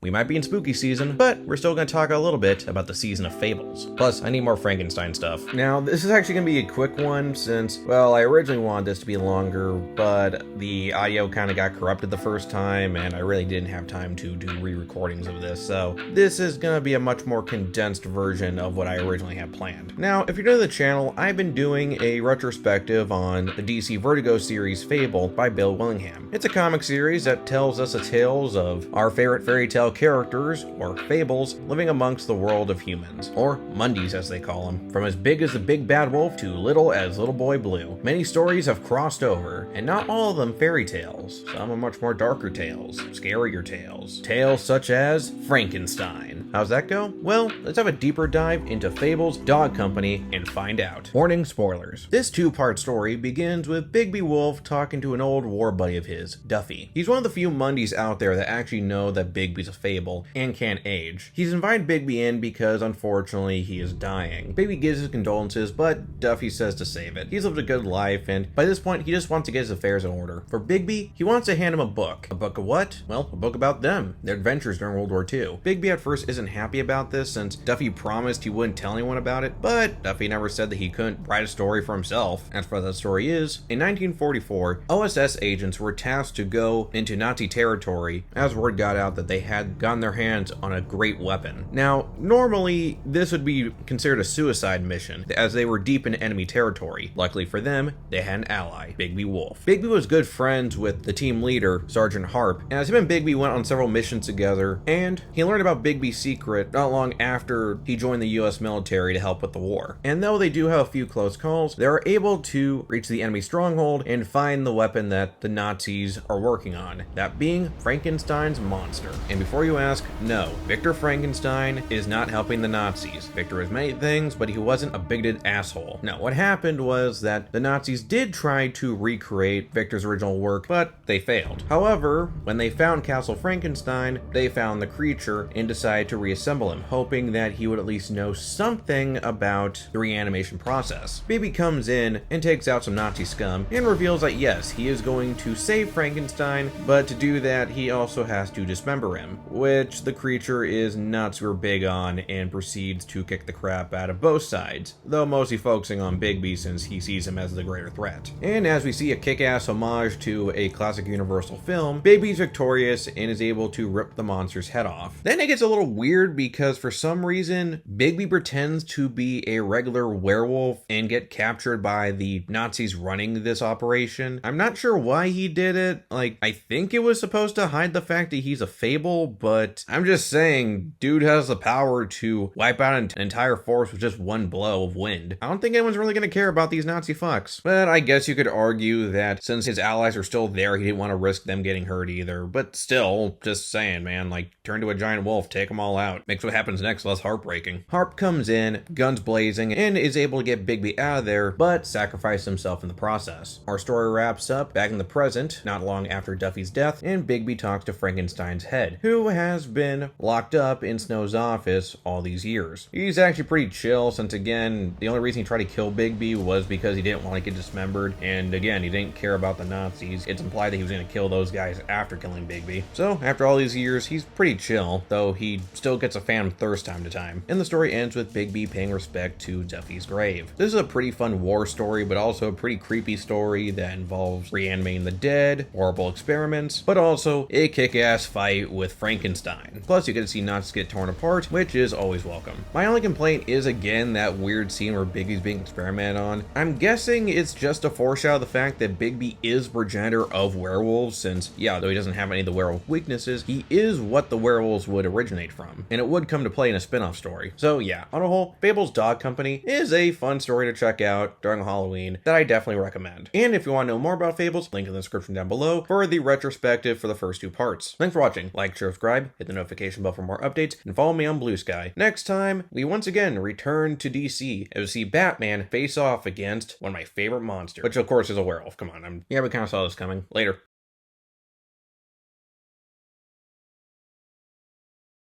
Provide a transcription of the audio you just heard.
We might be in spooky season, but we're still going to talk a little bit about the season of Fables. Plus, I need more Frankenstein stuff. Now, this is actually going to be a quick one since, well, I originally wanted this to be longer, but the audio kind of got corrupted the first time, and I really didn't have time to do re-recordings of this, so this is going to be a much more condensed version of what I originally had planned. Now, if you're new to the channel, I've been doing a retrospective on the DC Vertigo series Fable by Bill Willingham. It's a comic series that tells us the tales of our favorite fairy tale characters, or fables, living amongst the world of humans, or Mundies as they call them. From as big as the big bad wolf to little as Little Boy Blue. Many stories have crossed over, and not all of them fairy tales. Some are much more darker tales, scarier tales. Tales such as Frankenstein. How's that go? Well, let's have a deeper dive into Fable's Dog Company and find out. Warning, spoilers. This two-part story begins with Bigby Wolf talking to an old war buddy of his, Duffy. He's one of the few Mundies out there that actually know that Bigby's a fable and can't age. He's invited Bigby in because unfortunately he is dying. Bigby gives his condolences, but Duffy says to save it. He's lived a good life, and by this point he just wants to get his affairs in order. For Bigby, he wants to hand him a book. A book of what? Well, a book about them, their adventures during World War II. Bigby at first isn't happy about this since Duffy promised he wouldn't tell anyone about it, but Duffy never said that he couldn't write a story for himself. As far as that story is, in 1944, OSS agents were tasked to go into Nazi territory as word got out that they had gotten their hands on a great weapon. Now, normally this would be considered a suicide mission as they were deep in enemy territory. Luckily for them, they had an ally, Bigby Wolf. Bigby was good friends with the team leader, Sergeant Harp, and as him and Bigby went on several missions together, and he learned about Bigby's secret not long after he joined the US military to help with the war. And though they do have a few close calls, they are able to reach the enemy stronghold and find the weapon that the Nazis are working on, that being Frankenstein's monster. And before you ask, no, Victor Frankenstein is not helping the Nazis. Victor is many things, but he wasn't a bigoted asshole. No, what happened was that the Nazis did try to recreate Victor's original work, but they failed. However, when they found Castle Frankenstein, they found the creature and decided to reassemble him, hoping that he would at least know something about the reanimation process. Bigby comes in and takes out some Nazi scum and reveals that yes, he is going to save Frankenstein, but to do that, he also has to dismember him, which the creature is not super big on and proceeds to kick the crap out of both sides, though mostly focusing on Bigby since he sees him as the greater threat. And as we see a kick-ass homage to a classic Universal film, Bigby's victorious and is able to rip the monster's head off. Then it gets a little weird because for some reason, Bigby pretends to be a regular werewolf and get captured by the Nazis running this operation. I'm not sure why he did it. Like, I think it was supposed to hide the fact that he's a fable, but I'm just saying, dude has the power to wipe out an entire force with just one blow of wind. I don't think anyone's really gonna care about these Nazi fucks. But I guess you could argue that since his allies are still there, he didn't want to risk them getting hurt either. But still, just saying, man, like, turn to a giant wolf, take them all out. Makes what happens next less heartbreaking. Harp comes in, guns blazing, and is able to get Bigby out of there, but sacrifice himself in the process. Our story wraps up back in the present, not long after Duffy's death, and Bigby talks to Frankenstein's head, who has been locked up in Snow's office all these years. He's actually pretty chill since, again, the only reason he tried to kill Bigby was because he didn't want to get dismembered, and again, he didn't care about the Nazis. It's implied that he was going to kill those guys after killing Bigby. So, after all these years, he's pretty chill, though he still gets a phantom thirst time to time. And the story ends with Bigby paying respect to Duffy's grave. This is a pretty fun war story, but also a pretty creepy story that involves reanimating the dead, horrible experiments, but also a kick-ass fight with Frankenstein. Plus, you get to see Nazis get torn apart, which is always welcome. My only complaint is, again, that weird scene where Bigby's being experimented on. I'm guessing it's just a foreshadow of the fact that Bigby is progenitor of werewolves, since, yeah, though he doesn't have any of the werewolf weaknesses, he is what the werewolves would originate from, and it would come to play in a spin-off story. So yeah, on a whole, Fable's Dog Company is a fun story to check out during Halloween that I definitely recommend. And if you want to know more about Fables, link in the description down below for the retrospective for the first two parts. Thanks for watching. Like, share, subscribe, hit the notification bell for more updates, and follow me on Blue Sky. Next time, we once again return to DC as we see Batman face off against one of my favorite monsters, which of course is a werewolf. Come on, yeah, we kind of saw this coming. Later.